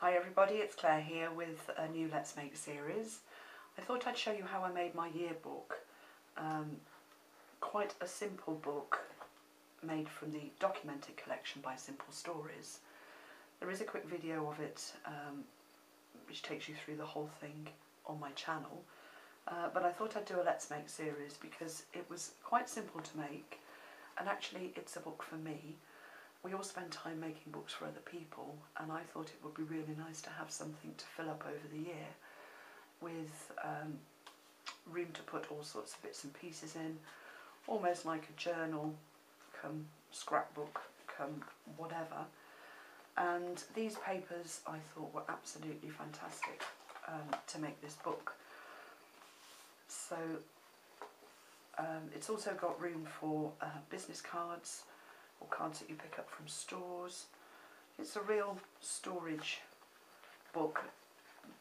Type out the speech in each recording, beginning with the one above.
Hi everybody, it's Claire here with a new Let's Make series. I thought I'd show you how I made my yearbook. Quite a simple book made from the documented collection by Simple Stories. There is a quick video of it which takes you through the whole thing on my channel, but I thought I'd do a Let's Make series because it was quite simple to make, and actually it's a book for me. We all spend time making books for other people, and I thought it would be really nice to have something to fill up over the year with room to put all sorts of bits and pieces in, almost like a journal, come scrapbook, come whatever. And these papers I thought were absolutely fantastic to make this book. So it's also got room for business cards, or cards that you pick up from stores. It's a real storage book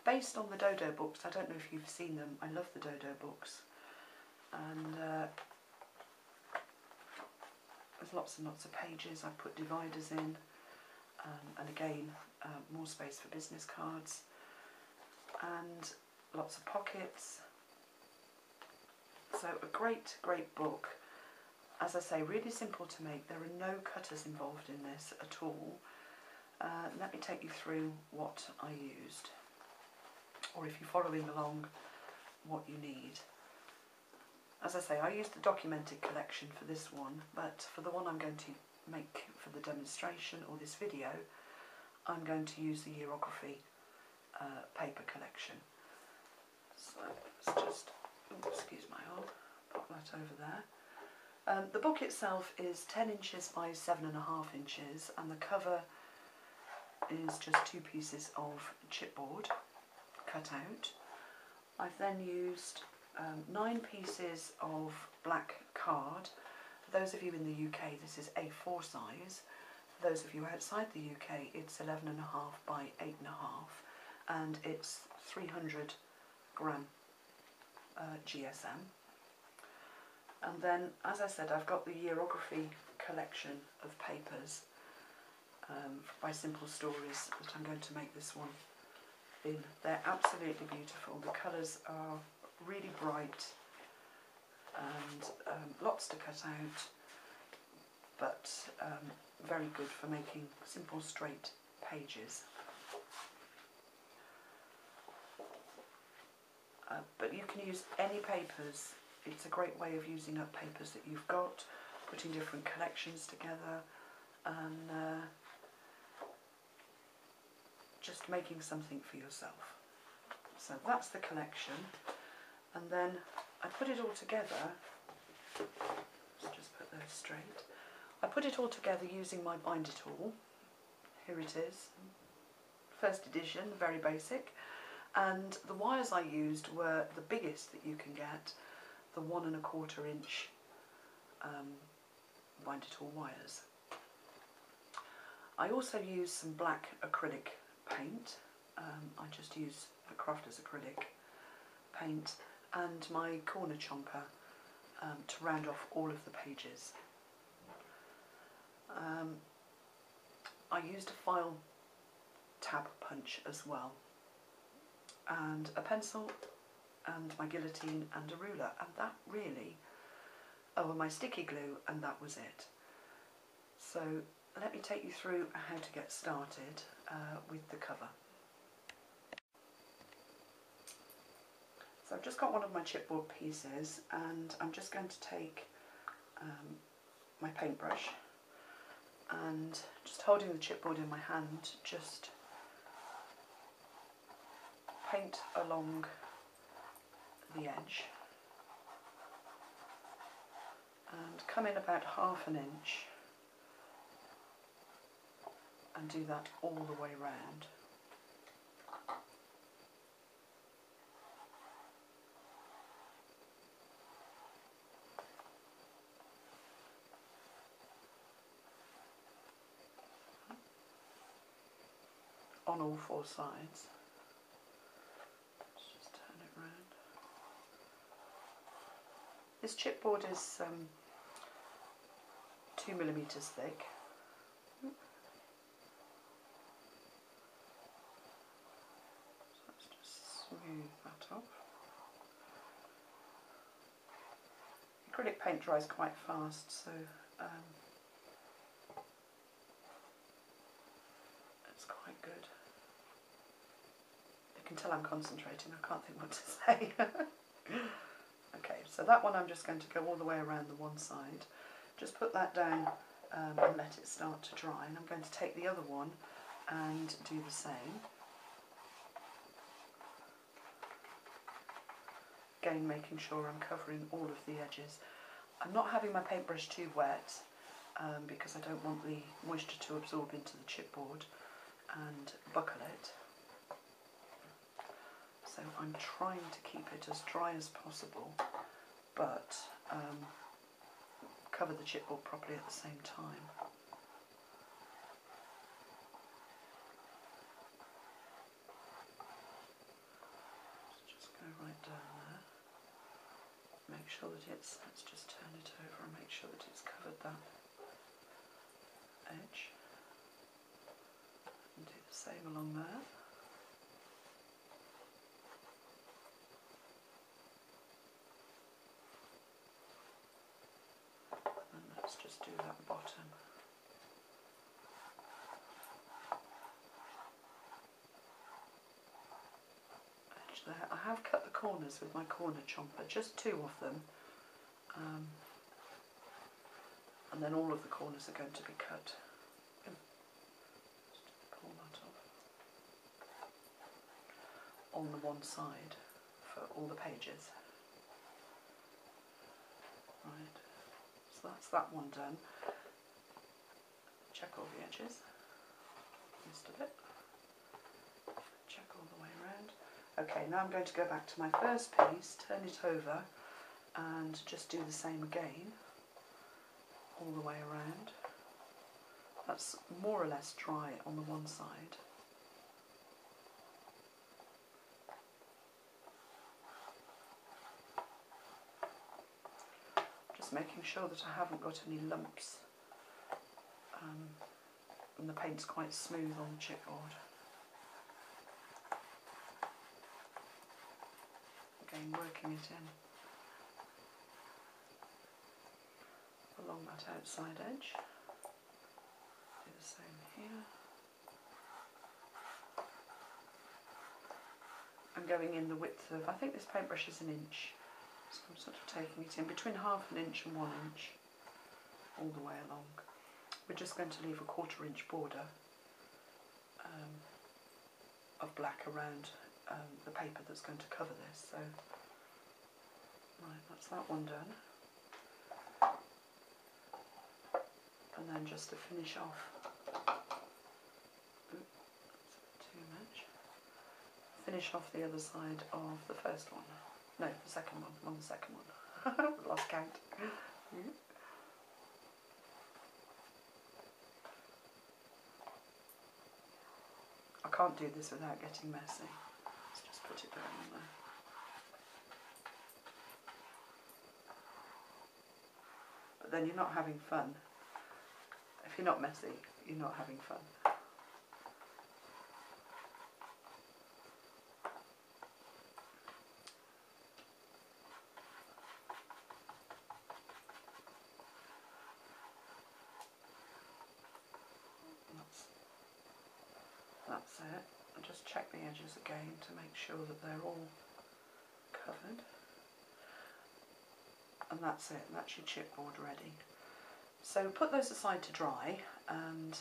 based on the Dodo books. I don't know if you've seen them. I love the Dodo books, and there's lots and lots of pages. I put dividers in, and again more space for business cards, and lots of pockets. So a great book. As I say, really simple to make. There are no cutters involved in this at all. Let me take you through what I used, or if you're following along, what you need. As I say, I used the documented collection for this one, but for the one I'm going to make for the demonstration or this video, I'm going to use the Yearography paper collection. So let's just, excuse my arm, pop that over there. The book itself is 10 inches by 7.5 inches, and the cover is just 2 pieces of chipboard cut out. I've then used 9 pieces of black card. For those of you in the UK, this is A4 size. For those of you outside the UK, it's 11.5 by 8.5, and it's 300 gram GSM. And then, as I said, I've got the Yearography collection of papers by Simple Stories that I'm going to make this one in. They're absolutely beautiful. The colours are really bright and lots to cut out, but very good for making simple straight pages. But you can use any papers. It's a great way of using up papers that you've got, putting different collections together, and just making something for yourself. So that's the collection, and then I put it all together. Let's just put those straight. I put it all together using my binder tool. Here it is, first edition, very basic, and the wires I used were the biggest that you can get, the 1¼ inch binder tool wires. I also used some black acrylic paint. I just use the Crafters acrylic paint, and my corner chomper to round off all of the pages. I used a file tab punch as well, and a pencil, and my guillotine and a ruler, and that really, and my sticky glue, and that was it. So let me take you through how to get started with the cover. So I've just got one of my chipboard pieces, and I'm just going to take my paintbrush, and just holding the chipboard in my hand, just paint along the edge and come in about ½ inch and do that all the way round. On all 4 sides. This chipboard is 2mm thick, smooth that off. Acrylic paint dries quite fast, so it's quite good. You can tell I'm concentrating, I can't think what to say. Okay, so that one I'm just going to go all the way around the one side. Just put that down and let it start to dry, and I'm going to take the other one and do the same. Again, making sure I'm covering all of the edges. I'm not having my paintbrush too wet because I don't want the moisture to absorb into the chipboard and buckle it. So I'm trying to keep it as dry as possible, but cover the chipboard properly at the same time. Just go right down there. Make sure that let's just turn it over and make sure that it's covered that edge. And do the same along there. And let's just do that bottom. Edge there. I have cut the corners with my corner chomper, just 2 of them. And then all of the corners are going to be cut. Just pull that off. On the one side for all the pages. Right, so that's that one done. Check all the edges. Missed a bit. Check all the way around. Okay, now I'm going to go back to my first piece, turn it over and just do the same again. All the way around. That's more or less dry on the one side. Just making sure that I haven't got any lumps and the paint's quite smooth on the chipboard. Again, working it in along that outside edge. Do the same here. I'm going in the width of, I think this paintbrush is 1 inch, so I'm sort of taking it in between 1/2 inch and 1 inch all the way along. We're just going to leave a 1/4 inch border of black around the paper that's going to cover this. So, right, that's that one done. And then just to finish off, oops, that's a bit too much. Finish off the other side of the first one. No, the second one. I'm on the second one. Lost count. I can't do this without getting messy. Let's just put it down on there. But then you're not having fun. If you're not messy, you're not having fun. That's it. I'll just check the edges again to make sure that they're all covered. And that's it, that's your chipboard ready. So put those aside to dry, and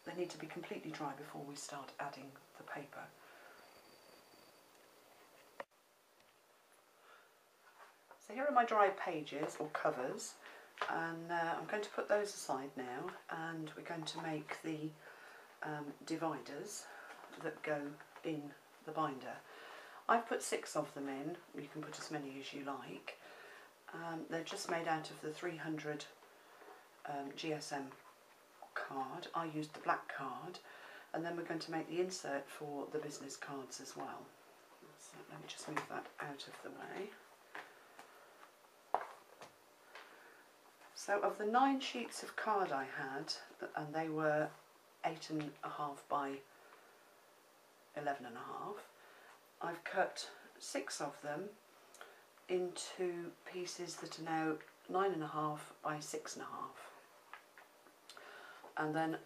they need to be completely dry before we start adding the paper. So here are my dry pages or covers, and I'm going to put those aside now, and we're going to make the dividers that go in the binder. I've put 6 of them in. You can put as many as you like. They're just made out of the 300 GSM card. I used the black card, and then we're going to make the insert for the business cards as well. So let me just move that out of the way. So of the 9 sheets of card I had, and they were 8.5 by 11.5, I've cut 6 of them into pieces that are now 9.5 by 6.5. And then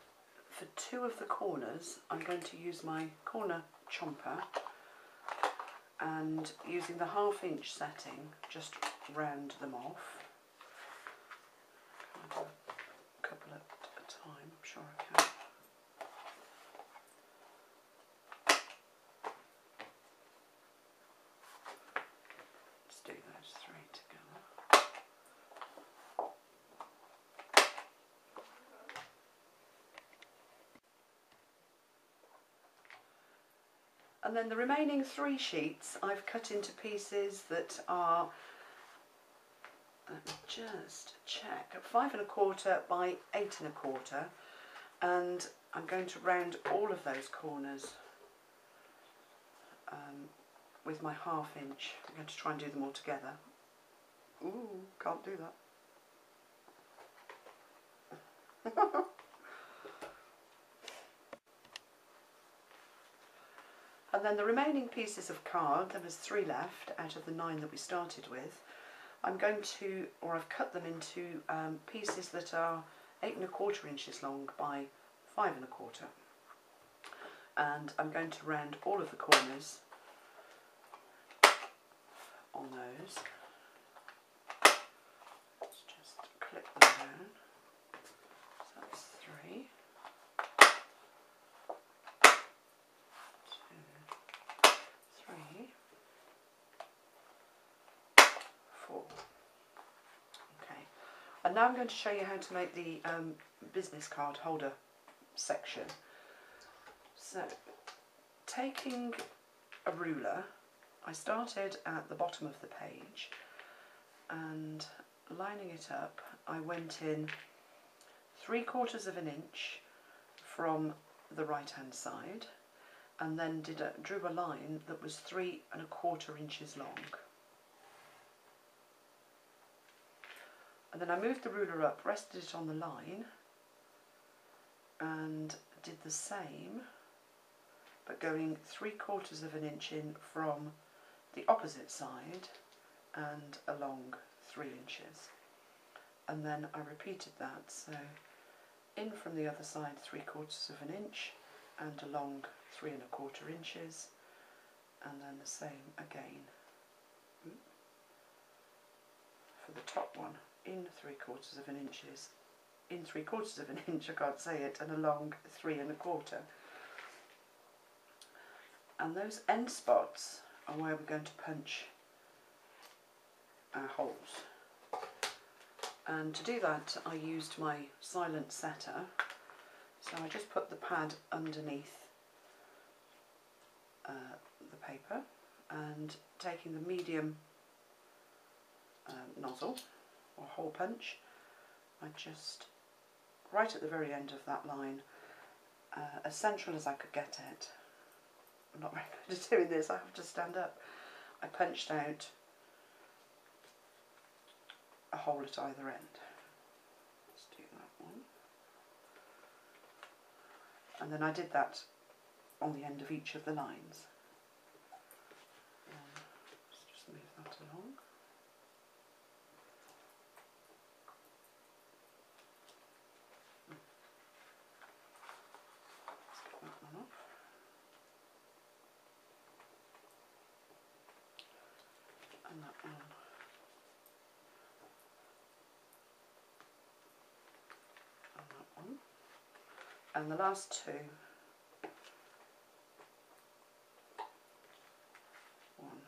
for 2 of the corners, I'm going to use my corner chomper and using the 1/2 inch setting, just round them off. I'll do a couple at a time, I'm sure I can. Let's do those 3 together. And then the remaining 3 sheets I've cut into pieces that are, let me just check, 5 1/4 by 8 1/4, and I'm going to round all of those corners with my 1/2 inch. I'm going to try and do them all together. Ooh, can't do that. And then the remaining pieces of card, there was 3 left out of the 9 that we started with. I'm going to, or I've cut them into pieces that are 8 1/4 inches long by 5 1/4. And I'm going to round all of the corners on those. Let's just clip them down. So that's 3. 3, 4. Okay, and now I'm going to show you how to make the business card holder section. So, taking a ruler, I started at the bottom of the page and lining it up, I went in 3/4 of an inch from the right hand side, and then drew a line that was 3 1/4 inches long. And then I moved the ruler up, rested it on the line, and did the same, but going 3/4 of an inch in from the opposite side and along 3 inches. And then I repeated that, so in from the other side 3/4 of an inch and along 3 1/4 inches, and then the same again for the top one, in 3/4 of an inch, in 3/4 of an inch, I can't say it, and along 3 1/4. And those end spots are where we're going to punch our holes. And to do that, I used my silent setter. So I just put the pad underneath the paper, and taking the medium nozzle or hole punch, I just, right at the very end of that line, as central as I could get it. I'm not very good at doing this, I have to stand up. I punched out a hole at either end. Let's do that one. And then I did that on the end of each of the lines. Let's just move that along. Let's get that one off. And that one. And that one. And the last 2. 1,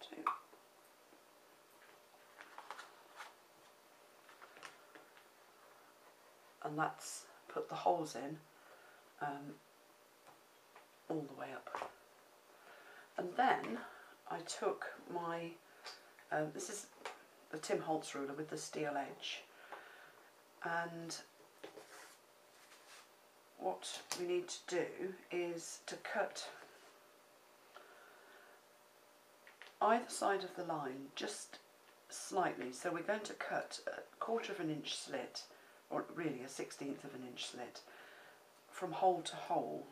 2. And that's put the holes in all the way up. And then I took my, this is the Tim Holtz ruler with the steel edge, and what we need to do is to cut either side of the line just slightly. So we're going to cut a 1/4 of an inch slit, or really a 1/16 of an inch slit, from hole to hole.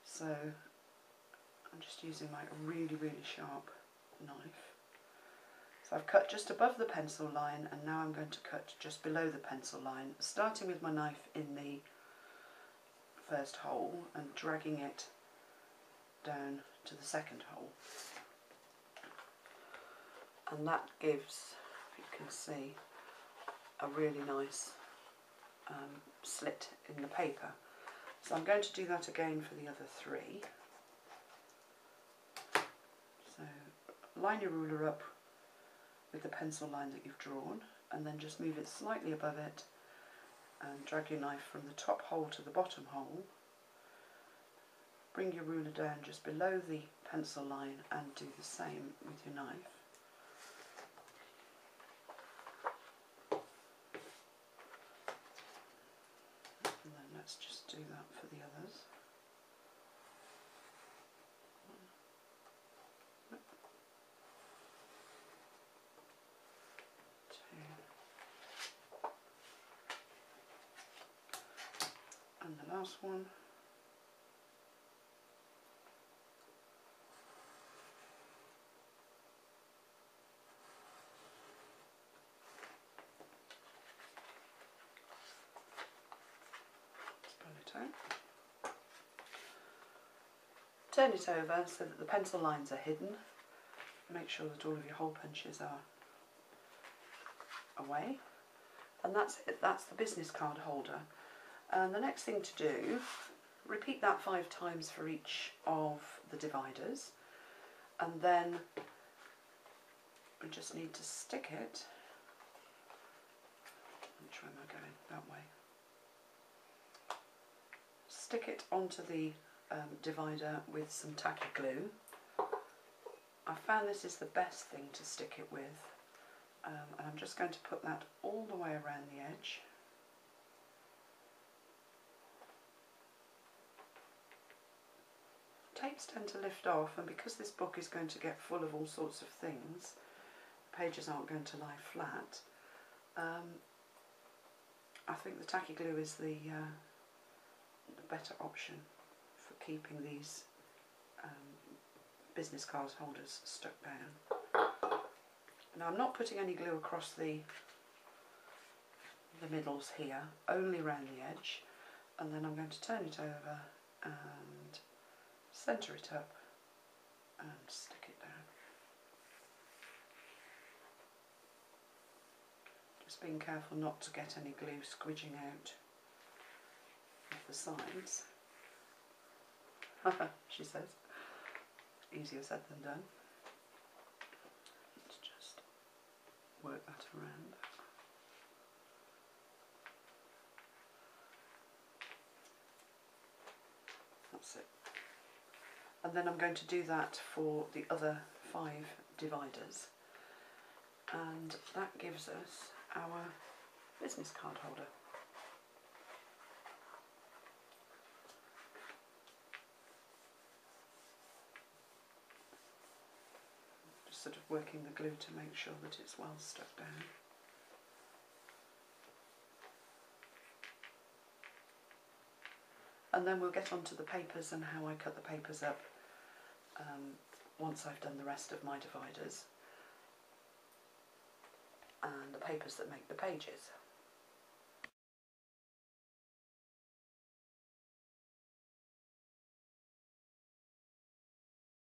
So I'm just using my really, really sharp knife. So I've cut just above the pencil line, and now I'm going to cut just below the pencil line, starting with my knife in the first hole and dragging it down to the second hole. And that gives, if you can see, a really nice slit in the paper. So I'm going to do that again for the other three. So line your ruler up with the pencil line that you've drawn, and then just move it slightly above it and drag your knife from the top hole to the bottom hole. Bring your ruler down just below the pencil line and do the same with your knife. And then let's just do that for the others. And the last one. Let's pull it out. Turn it over so that the pencil lines are hidden. Make sure that all of your hole punches are away. And that's it, that's the business card holder. And the next thing to do, repeat that 5 times for each of the dividers, and then we just need to stick it. Which way am I going? That way. Stick it onto the divider with some tacky glue. I found this is the best thing to stick it with, and I'm just going to put that all the way around the edge. Tapes tend to lift off, and because this book is going to get full of all sorts of things, the pages aren't going to lie flat. I think the tacky glue is the better option for keeping these business card holders stuck down. Now I'm not putting any glue across the middles here, only around the edge, and then I'm going to turn it over and centre it up and stick it down. Just being careful not to get any glue squidging out of the sides. She says. Easier said than done. Let's just work that around. That's it. And then I'm going to do that for the other 5 dividers, and that gives us our business card holder. Just sort of working the glue to make sure that it's well stuck down. And then we'll get on to the papers and how I cut the papers up once I've done the rest of my dividers and the papers that make the pages.